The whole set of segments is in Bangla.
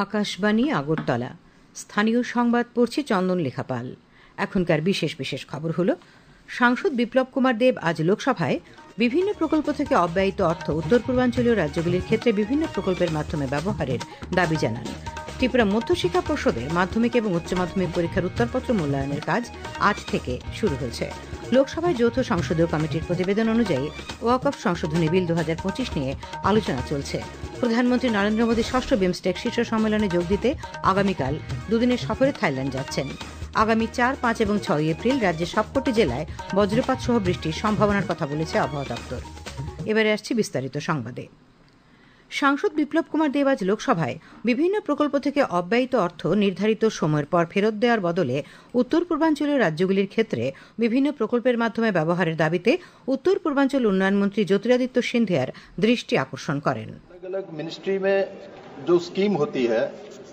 আকাশবাণী আগরতলা। স্থানীয় সংবাদ পড়ছে চন্দন লেখাপাল। এখনকার বিশেষ বিশেষ খবর হলো, সাংসদ বিপ্লব কুমার দেব আজ লোকসভায় বিভিন্ন প্রকল্প থেকে অব্যয়িত অর্থ উত্তর পূর্বাঞ্চলীয় রাজ্যগুলির ক্ষেত্রে বিভিন্ন প্রকল্পের মাধ্যমে ব্যবহারের দাবি জানান। ত্রিপুরা মধ্যশিক্ষা পর্ষদের মাধ্যমিক এবং উচ্চ মাধ্যমিক পরীক্ষার উত্তরপত্র মূল্যায়নের কাজ আজ থেকে শুরু হয়েছে। লোকসভায় যৌথ সংসদীয় কমিটির প্রতিবেদন অনুযায়ী ওয়াকফ সংশোধনী বিল 2025 নিয়ে আলোচনা চলছে। প্রধানমন্ত্রী নরেন্দ্র মোদী ষষ্ঠ বিমস্টেক শীর্ষ সম্মেলনে যোগ দিতে আগামীকাল দুদিনের সফরে থাইল্যান্ড যাচ্ছেন। আগামী 4, 5 এবং 6 এপ্রিল রাজ্যের সবকটি জেলায় বজ্রপাত সহ বৃষ্টির সম্ভাবনার কথা বলেছে আবহাওয়া দপ্তর। এবারে আসছি বিস্তারিত সংবাদে। সাংসদ বিপ্লব কুমার দেব আজ লোকসভায় বিভিন্ন প্রকল্প থেকে অব্যয়িত অর্থ নির্ধারিত সময়ের পর ফেরত দেওয়ার বদলে উত্তর পূর্বাঞ্চলীয় রাজ্যগুলির ক্ষেত্রে বিভিন্ন প্রকল্পের মাধ্যমে ব্যবহারের দাবিতে উত্তর পূর্বাঞ্চল উন্নয়ন মন্ত্রী জ্যোতিরাদিত্য সিন্ধিয়ার দৃষ্টি আকর্ষণ করেন। अलग मिनिस्ट्री में जो स्कीम होती है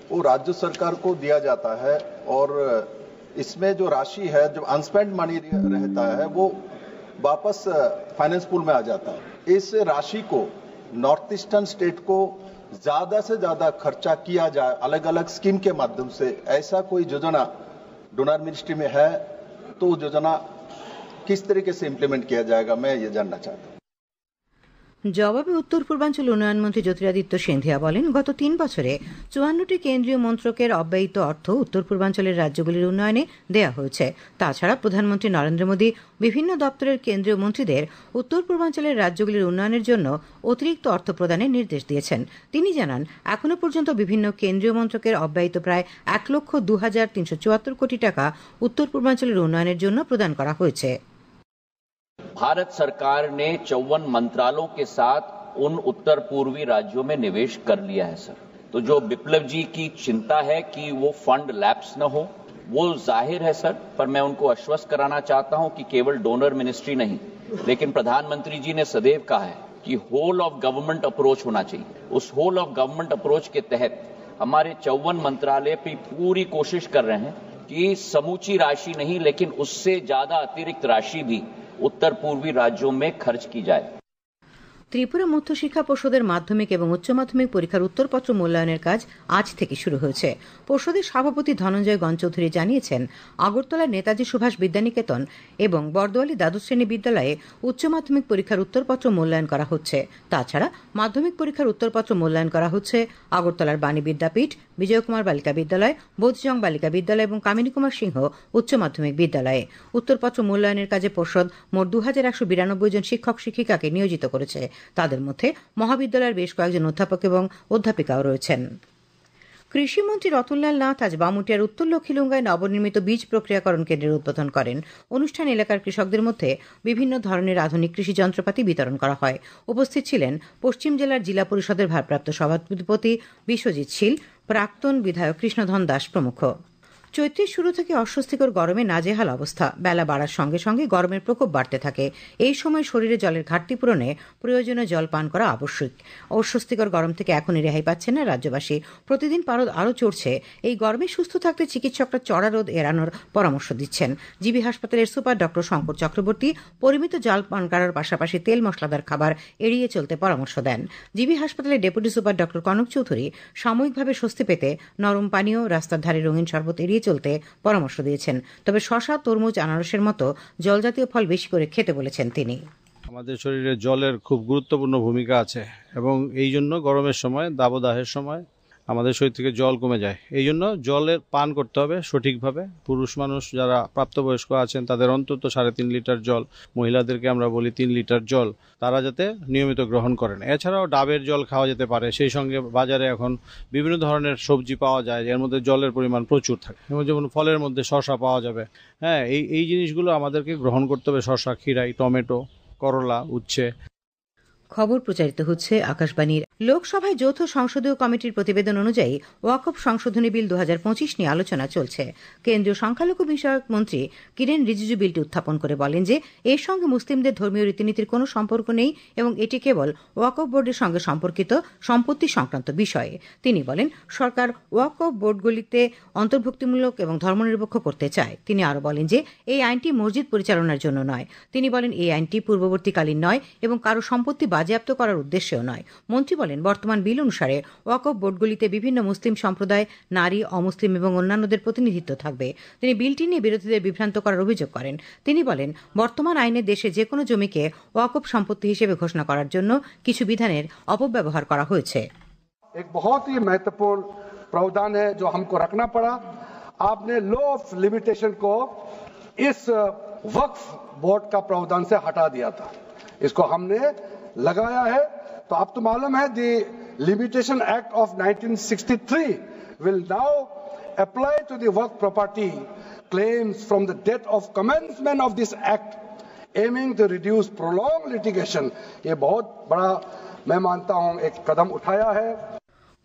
वो राज्य सरकार को दिया जाता है और इसमें जो राशि है, जो अनस्पेंड मनी रहता है, वो वापस फाइनेंस पूल में आ जाता है। इस राशि को नॉर्थ ईस्टर्न स्टेट को ज्यादा से ज्यादा खर्चा किया जाए अलग अलग स्कीम के माध्यम से, ऐसा कोई योजना डोनर मिनिस्ट्री में है तो योजना किस तरीके से इम्प्लीमेंट किया जाएगा, मैं ये जानना चाहता हूँ। জবাবে উত্তর পূর্বাঞ্চল উন্নয়ন মন্ত্রী জ্যোতিরাদিত্য সিন্ধিয়া বলেন, গত 3 বছরে 54টি কেন্দ্রীয় মন্ত্রকের অব্যয়িত অর্থ উত্তর পূর্বাঞ্চলের রাজ্যগুলির উন্নয়নে দেয়া হয়েছে। তাছাড়া প্রধানমন্ত্রী নরেন্দ্র মোদী বিভিন্ন দপ্তরের কেন্দ্রীয় মন্ত্রীদের উত্তর পূর্বাঞ্চলের রাজ্যগুলির উন্নয়নের জন্য অতিরিক্ত অর্থ প্রদানের নির্দেশ দিয়েছেন। তিনি জানান, এখনো পর্যন্ত বিভিন্ন কেন্দ্রীয় মন্ত্রকের অব্যয়িত প্রায় 1,02,374 কোটি টাকা উত্তর পূর্বাঞ্চলের উন্নয়নের জন্য প্রদান করা হয়েছে। भारत सरकार ने 54 मंत्रालयों के साथ उन उत्तर पूर्वी राज्यों में निवेश कर लिया है सर। तो जो विप्लव जी की चिंता है कि वो फंड लैप्स न हो, वो जाहिर है सर, पर मैं उनको आश्वस्त कराना चाहता हूं कि केवल डोनर मिनिस्ट्री नहीं, लेकिन प्रधानमंत्री जी ने सदैव कहा है कि होल ऑफ गवर्नमेंट अप्रोच होना चाहिए। उस होल ऑफ गवर्नमेंट अप्रोच के तहत हमारे 54 मंत्रालय भी पूरी कोशिश कर रहे हैं कि समूची राशि नहीं, लेकिन उससे ज्यादा अतिरिक्त राशि भी उत्तर पूर्वी राज्यों में खर्च की जाए। ত্রিপুরা মধ্যশিক্ষা পর্ষদের মাধ্যমিক এবং উচ্চ মাধ্যমিক পরীক্ষার উত্তরপত্র মূল্যায়নের কাজ আজ থেকে শুরু হয়েছে। পর্ষদের সভাপতি ধনঞ্জয় গণচৌধুরী জানিয়েছেন, আগরতলার নেতাজি সুভাষ বিদ্যানিকেতন এবং বর্দোয়ালি দ্বাদশ শ্রেণী বিদ্যালয়ে উচ্চ মাধ্যমিক পরীক্ষার উত্তরপত্র মূল্যায়ন করা হচ্ছে। তাছাড়া মাধ্যমিক পরীক্ষার উত্তরপত্র মূল্যায়ন করা হচ্ছে আগরতলার বাণী বিদ্যাপীঠ, বিজয় কুমার বালিকা বিদ্যালয়, বোধজং বালিকা বিদ্যালয় এবং কামিনী কুমার সিংহ উচ্চ মাধ্যমিক বিদ্যালয়ে। উত্তরপত্র মূল্যায়নের কাজে পর্ষদ মোট 2192 জন শিক্ষক শিক্ষিকাকে নিয়োজিত করেছে। তাদের মধ্যে মহাবিদ্যালয়ের বেশ কয়েকজন অধ্যাপক এবং অধ্যাপিকাও রয়েছেন। কৃষিমন্ত্রী রতনলাল নাথ আজ বামুটিয়ার উত্তর লক্ষ্মীলুঙ্গায় নবনির্মিত বীজ প্রক্রিয়াকরণ কেন্দ্রের উদ্বোধন করেন। অনুষ্ঠানে এলাকার কৃষকদের মধ্যে বিভিন্ন ধরনের আধুনিক কৃষি যন্ত্রপাতি বিতরণ করা হয়। উপস্থিত ছিলেন পশ্চিম জেলার জেলা পরিষদের ভারপ্রাপ্ত সভাপতি বিশ্বজিৎ শীল, প্রাক্তন বিধায়ক কৃষ্ণধন দাস প্রমুখ। চৈত্রের শুরু থেকে অস্বস্তিকর গরমে নাজেহাল অবস্থা। বেলা বাড়ার সঙ্গে সঙ্গে গরমের প্রকোপ বাড়তে থাকে। এই সময় শরীরে জলের ঘাটতি পূরণে প্রয়োজনীয় জল পান করা আবশ্যক। অস্বস্তিকর গরম থেকে এখনই রেহাই পাচ্ছেন না রাজ্যবাসী। প্রতিদিন পারদ আরও চড়ছে। এই গরমে সুস্থ থাকতে চিকিৎসকরা চড়া রোদ এড়ানোর পরামর্শ দিচ্ছেন। জিবি হাসপাতালের সুপার ডক্টর শঙ্কর চক্রবর্তী পরিমিত জল পান করার পাশাপাশি তেল মশলাদার খাবার এড়িয়ে চলতে পরামর্শ দেন। জিবি হাসপাতালের deputy super doctor Kanak Chowdhury সাময়িকভাবে স্বস্তি পেতে নরম পানীয়, রাস্তার ধারে রঙিন শরবত এড়িয়ে চলতে পরামর্শ দিয়েছেন। তবে শসা, তরমুজ, আনারসের মতো জলজাতীয় ফল বেশি করে খেতে বলেছেন তিনি। আমাদের শরীরে জলের খুব গুরুত্বপূর্ণ ভূমিকা আছে এবং এই জন্য গরমের সময়, দাবদাহের সময় আমাদের শরীর থেকে জল কমে যায়। এই জন্য জলের পান করতে হবে সঠিকভাবে। পুরুষ মানুষ যারা প্রাপ্তবয়স্ক আছেন তাদের অন্তত 3.5 লিটার জল, মহিলাদেরকে আমরা বলি 3 লিটার জল তারা যাতে নিয়মিত গ্রহণ করেন। এছাড়াও ডাবের জল খাওয়া যেতে পারে। সেই সঙ্গে বাজারে এখন বিভিন্ন ধরনের সবজি পাওয়া যায় এর মধ্যে জলের পরিমাণ প্রচুর থাকে। যেমন ফলের মধ্যে শসা পাওয়া যাবে। হ্যাঁ, এই জিনিসগুলো আমাদেরকে গ্রহণ করতে হবে। শসা, খিরাই, টমেটো, করলা, উচ্ছে। খবর প্রচারিত হচ্ছে আকাশবাণীর। লোকসভায় যৌথ সংসদীয় কমিটির প্রতিবেদন অনুযায়ী ওয়াকফ সংশোধনী বিল 2025 নিয়ে আলোচনা চলছে। কেন্দ্রীয় সংখ্যালঘু বিষয়ক মন্ত্রী কিরেন রিজিজু বিলটি উত্থাপন করে বলেন যে এর সঙ্গে মুসলিমদের ধর্মীয় রীতিনীতির কোনো সম্পর্ক নেই এবং এটি কেবল ওয়াকফ বোর্ডের সঙ্গে সম্পর্কিত সম্পত্তি সংক্রান্ত বিষয়ে। তিনি বলেন, সরকার ওয়াকফ বোর্ডগুলিতে অন্তর্ভুক্তিমূলক এবং ধর্মনিরপেক্ষ করতে চায়। তিনি আরও বলেন যে এই আইনটি মসজিদ পরিচালনার জন্য নয়। তিনি বলেন, এই আইনটি পূর্ববর্তীকালীন নয় এবং কারো সম্পত্তি বাজেয়াপ্ত করার উদ্দেশ্যেও নয়। মন্ত্রী বলেন, বর্তমান বিল অনুসারে ওয়াকফ বোর্ডগুলিতে বিভিন্ন মুসলিম সম্প্রদায়, নারী, অমুসলিম এবং অন্যান্যদের প্রতিনিধিত্ব থাকবে। তিনি বিলটি নিয়ে বিরোধীদের বিভ্রান্ত করার অভিযোগ করেন। তিনি বলেন, বর্তমান আইনে দেশে যে কোনো জমিকে ওয়াকফ সম্পত্তি হিসেবে ঘোষণা করার জন্য কিছু বিধানের অপব্যবহার করা হয়েছে। एक बहुत ही महत्वपूर्ण प्रावधान है जो हमको रखना पड़ा। आपने लॉ ऑफ लिमिटेशन को इस वक्फ बोर्ड का प्रावधान से हटा दिया था, इसको हमने लगाया है। तो अब तो मालूम है the limitation act of 1963 will now apply to the Waqf property claims from the date of commencement of this act, aiming to reduce prolonged litigation। ये बहुत बड़ा मैं मानता हूं एक कदम उठाया है।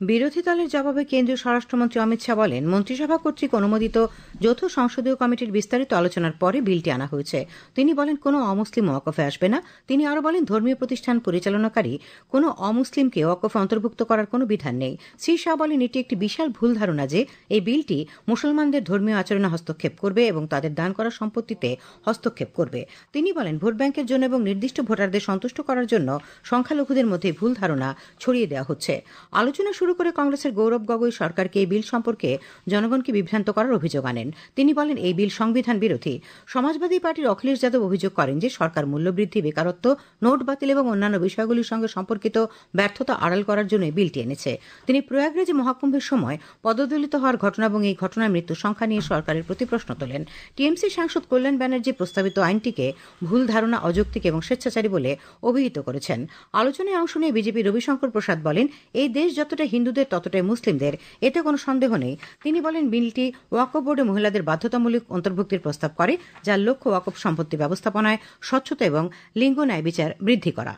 বিরোধী দলের জবাবে কেন্দ্রীয় স্বরাষ্ট্রমন্ত্রী অমিত শাহ বলেন, মন্ত্রিসভা কর্তৃক অনুমোদিত যৌথ সংসদীয় কমিটির বিস্তারিত আলোচনার পরে বিলটি আনা হয়েছে। তিনি বলেন, কোনো অমুসলিম ওয়াকফে আসবে না। তিনি আরও বলেন, ধর্মীয় প্রতিষ্ঠান পরিচালনাকারী কোনো অমুসলিমকে ওয়াকফে অন্তর্ভুক্ত করার কোনো বিধান নেই। শ্রী শাহ বলেন, এটি একটি বিশাল ভুল ধারণা যে এই বিলটি মুসলমানদের ধর্মীয় আচরণে হস্তক্ষেপ করবে এবং তাদের দান করা সম্পত্তিতে হস্তক্ষেপ করবে। তিনি বলেন, ভোট ব্যাংকের জন্য এবং নির্দিষ্ট ভোটারদের সন্তুষ্ট করার জন্য সংখ্যালঘুদের মধ্যে ভুল ধারণা ছড়িয়ে দেওয়া হচ্ছে। আলোচনা শুরু করে কংগ্রেসের গৌরব গগৈ সরকারকে এই বিল সম্পর্কে জনগণকে বিভ্রান্ত করার অভিযোগ আনেন। তিনি বলেন, এই বিল সংবিধান বিরোধী। সমাজবাদী পার্টির অখিলেশ যাদব অভিযোগ করেন যে সরকার মূল্যবৃদ্ধি, বেকারত্ব, নোট বাতিল এবং অন্যান্য বিষয়গুলির সঙ্গে সম্পর্কিত ব্যর্থতা আড়াল করার জন্য বিলটি এনেছে। তিনি প্রয়াগরাজে মহাকুম্ভের সময় পদদলিত হওয়ার ঘটনা এবং এই ঘটনায় মৃত্যুর সংখ্যা নিয়ে সরকারের প্রতি প্রশ্ন তোলেন। টিএমসি সাংসদ কল্যাণ ব্যানার্জি প্রস্তাবিত আইনটিকে ভুল ধারণা, অযৌক্তিক এবং স্বেচ্ছাচারী বলে অভিহিত করেছেন। আলোচনায় অংশ নিয়ে বিজেপি রবিশঙ্কর প্রসাদ বলেন, এই দেশ যতটা হিন্দুদের ততটাই মুসলিমদের, এতে কোনো সন্দেহ নেই। তিনি বলেন, বিলটি ওয়াকফ বোর্ডে মহিলাদের বাধ্যতামূলক অন্তর্ভুক্তির প্রস্তাব করে, যার লক্ষ্য ওয়াকফ সম্পত্তি ব্যবস্থাপনায় স্বচ্ছতা এবং লিঙ্গ ন্যায় বিচার বৃদ্ধি করা।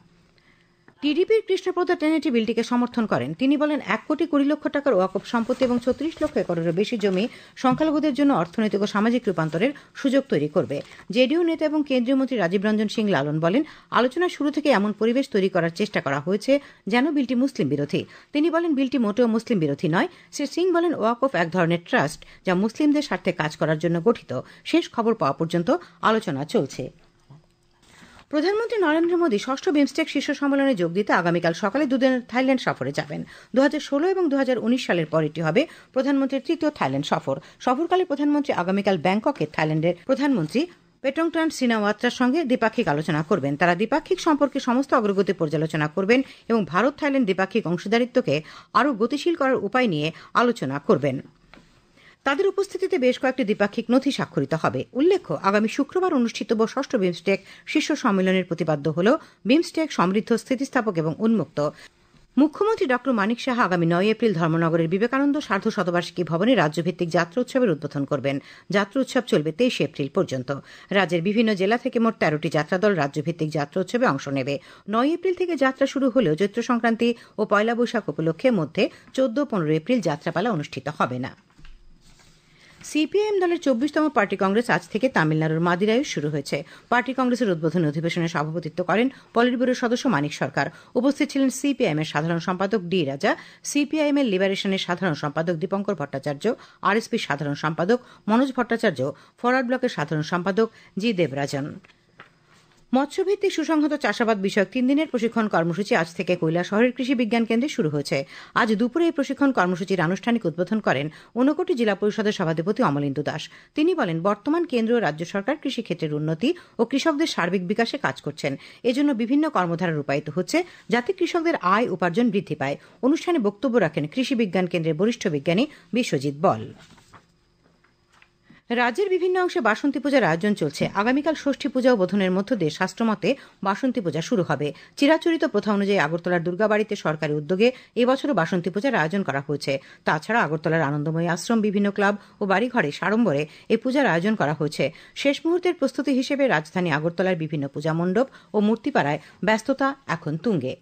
টিডিপির কৃষ্ণপ্রসাদ টেনেটি বিলটিকে সমর্থন করেন। তিনি বলেন, 1,20,00,000 টাকার ওয়াকফ সম্পত্তি এবং 36 লক্ষ একরেরও বেশি জমি সংখ্যালঘুদের জন্য অর্থনৈতিক ও সামাজিক রূপান্তরের সুযোগ তৈরি করবে। জেডিইউ নেতা এবং কেন্দ্রীয় মন্ত্রী রাজীব রঞ্জন সিং লালন বলেন, আলোচনার শুরু থেকে এমন পরিবেশ তৈরি করার চেষ্টা করা হয়েছে যেন বিলটি মুসলিম বিরোধী। তিনি বলেন, বিলটি মোটেও মুসলিম বিরোধী নয়। শ্রী সিং বলেন, ওয়াকফ এক ধরনের ট্রাস্ট যা মুসলিমদের স্বার্থে কাজ করার জন্য গঠিত। শেষ খবর পাওয়া পর্যন্ত আলোচনা চলছে। প্রধানমন্ত্রী নরেন্দ্র মোদী ষষ্ঠ বিমস্টেক শীর্ষ সম্মেলনে যোগ দিতে আগামীকাল সকালে দুদিনের থাইল্যান্ড সফরে যাবেন। 2016 এবং 2019 সালের পর এটি হবে প্রধানমন্ত্রীর তৃতীয় থাইল্যান্ড সফর। সফরকালে প্রধানমন্ত্রী আগামীকাল ব্যাংককে থাইল্যান্ডের প্রধানমন্ত্রী পেটংট্রান সিনাওয়াত্রার সঙ্গে দ্বিপাক্ষিক আলোচনা করবেন। তারা দ্বিপাক্ষিক সম্পর্কে সমস্ত অগ্রগতি পর্যালোচনা করবেন এবং ভারত থাইল্যান্ড দ্বিপাক্ষিক অংশীদারিত্বকে আরও গতিশীল করার উপায় নিয়ে আলোচনা করবেন। তাদের উপস্থিতিতে বেশ কয়েকটি দ্বিপাক্ষিক নথি স্বাক্ষরিত হবে। উল্লেখ্য, আগামী শুক্রবার অনুষ্ঠিতব্য ষষ্ঠ বিমস্টেক শীর্ষ সম্মেলনের প্রতিপাদ্য হল বিমস্টেক সমৃদ্ধ, স্থিতিস্থাপক এবং উন্মুক্ত। মুখ্যমন্ত্রী ড মানিক সাহা আগামী 9 এপ্রিল ধর্মনগরের বিবেকানন্দ সার্ধ শতবার্ষিকী ভবনে রাজ্যভিত্তিক যাত্রা উৎসবের উদ্বোধন করবেন। যাত্রা উৎসব চলবে 23 এপ্রিল পর্যন্ত। রাজ্যের বিভিন্ন জেলা থেকে মোট 13টি যাত্রাদল রাজ্যভিত্তিক যাত্রা উৎসবে অংশ নেবে। 9 এপ্রিল থেকে যাত্রা শুরু হলেও চৈত্র সংক্রান্তি ও পয়লা বৈশাখ উপলক্ষে মধ্যে 14-15 এপ্রিল যাত্রাপালা অনুষ্ঠিত হবে না। সিপিআইএম দলের 24তম পার্টি কংগ্রেস আজ থেকে তামিলনাড়ুর মাদিরায় শুরু হয়েছে। পার্টি কংগ্রেসের উদ্বোধনী অধিবেশনে সভাপতিত্ব করেন পলিট ব্যুরোর সদস্য মানিক সরকার। উপস্থিত ছিলেন সিপিআইএম এর সাধারণ সম্পাদক ডি রাজা, সিপিআইএম এর লিবারেশনের সাধারণ সম্পাদক দীপঙ্কর ভট্টাচার্য, আরএসপির সাধারণ সম্পাদক মনোজ ভট্টাচার্য, ফরওয়ার্ড ব্লকের সাধারণ সম্পাদক জি দেবরাজন। মৎস্যভিত্তিক সুসংহত চাষাবাদ বিষয়ক 3 দিনের প্রশিক্ষণ কর্মসূচি আজ থেকে কৈলাসহরের কৃষি বিজ্ঞান কেন্দ্রে শুরু হয়েছে। আজ দুপুরে এই প্রশিক্ষণ কর্মসূচির আনুষ্ঠানিক উদ্বোধন করেন ঊনকোটি জেলা পরিষদের সভাধিপতি অমলেন্দু দাস। তিনি বলেন, বর্তমান কেন্দ্র ও রাজ্য সরকার কৃষিক্ষেত্রের উন্নতি ও কৃষকদের সার্বিক বিকাশে কাজ করছেন। এজন্য বিভিন্ন কর্মধারা রূপায়িত হচ্ছে যাতে কৃষকদের আয় উপার্জন বৃদ্ধি পায়। অনুষ্ঠানে বক্তব্য রাখেন কৃষি বিজ্ঞান কেন্দ্রের বরিষ্ঠ বিজ্ঞানী বিশ্বজিৎ বল। রাজ্যের বিভিন্ন অংশে বাসন্তী পূজার আয়োজন চলছে। আগামীকাল ষষ্ঠী পূজা ও বোধনের মধ্য দিয়ে শাস্ত্রমতে বাসন্তী পূজা শুরু হবে। চিরাচরিত প্রথা অনুযায়ী আগরতলার দুর্গাবাড়িতে সরকারি উদ্যোগে এবছরও বাসন্তী পূজার আয়োজন করা হয়েছে। তাছাড়া আগরতলার আনন্দময়ী আশ্রম, বিভিন্ন ক্লাব ও বাড়িঘরে সাড়ম্বরে এই পূজার আয়োজন করা হয়েছে। শেষ মুহূর্তের প্রস্তুতি হিসেবে রাজধানী আগরতলার বিভিন্ন পূজা মণ্ডপ ও মূর্তিপাড়ায় ব্যস্ততা এখন তুঙ্গে।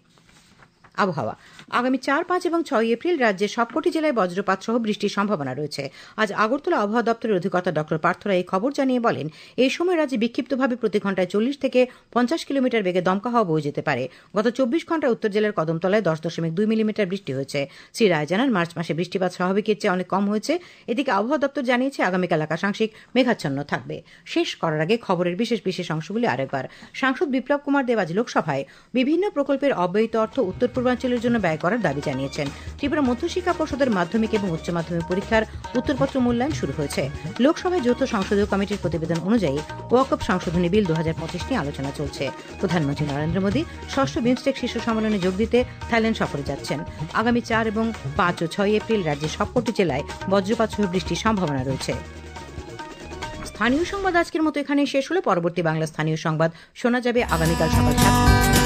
আবহাওয়া, আগামী 4, 5 এবং 6 এপ্রিল রাজ্যের সবকটি জেলায় বজ্রপাত সহ বৃষ্টির সম্ভাবনা রয়েছে। আজ আগরতলা আবহাওয়া দপ্তরের অধিকর্তা ড পার্থরা এই খবর জানিয়ে বলেন, এই সময় রাজ্যে বিক্ষিপ্তভাবে প্রতি ঘন্টায় 40 থেকে 50 কিলোমিটার বেগে দমকা হাওয়া বয়ে যেতে পারে। গত 24 ঘন্টায় উত্তর জেলার কদমতলায় 10.2 মিলিমিটার বৃষ্টি হয়েছে। শ্রী রায় জানান, মার্চ মাসে বৃষ্টিপাত স্বাভাবিকের চেয়ে অনেক কম হয়েছে। এদিকে আবহাওয়া দপ্তর জানিয়েছে আগামীকাল আকাশ আংশিক মেঘাচ্ছন্ন থাকবে। শেষ করার আগে খবরের বিশেষ অংশগুলি আরেকবার। সাংসদ বিপ্লব কুমার দেব আজ লোকসভায় বিভিন্ন প্রকল্পের অব্যয়িত অর্থ উত্তর পূর্বাঞ্চল পূর্বাঞ্চলের জন্য ব্যয় করার দাবি জানিয়েছেন। ত্রিপুরা মধ্যশিক্ষা পর্ষদের মাধ্যমিক এবং উচ্চ মাধ্যমিক পরীক্ষার উত্তরপত্র মূল্যায়ন শুরু হয়েছে। লোকসভায় যৌথ সংসদীয় কমিটির প্রতিবেদন অনুযায়ী ওয়াকফ সংশোধনী বিল 2025 নিয়ে আলোচনা চলছে। প্রধানমন্ত্রী নরেন্দ্র মোদী ষষ্ঠ বিমস্টেক শীর্ষ সম্মেলনে যোগ দিতে থাইল্যান্ড সফরে যাচ্ছেন। আগামী 4 এবং 5 ও 6 এপ্রিল রাজ্যের সবকটি জেলায় বজ্রপাত সহ বৃষ্টির সম্ভাবনা রয়েছে। স্থানীয় সংবাদ আজকের মতো এখানেই শেষ হলো। পরবর্তী বাংলা স্থানীয় সংবাদ শোনা যাবে আগামীকাল সকাল 7টায়।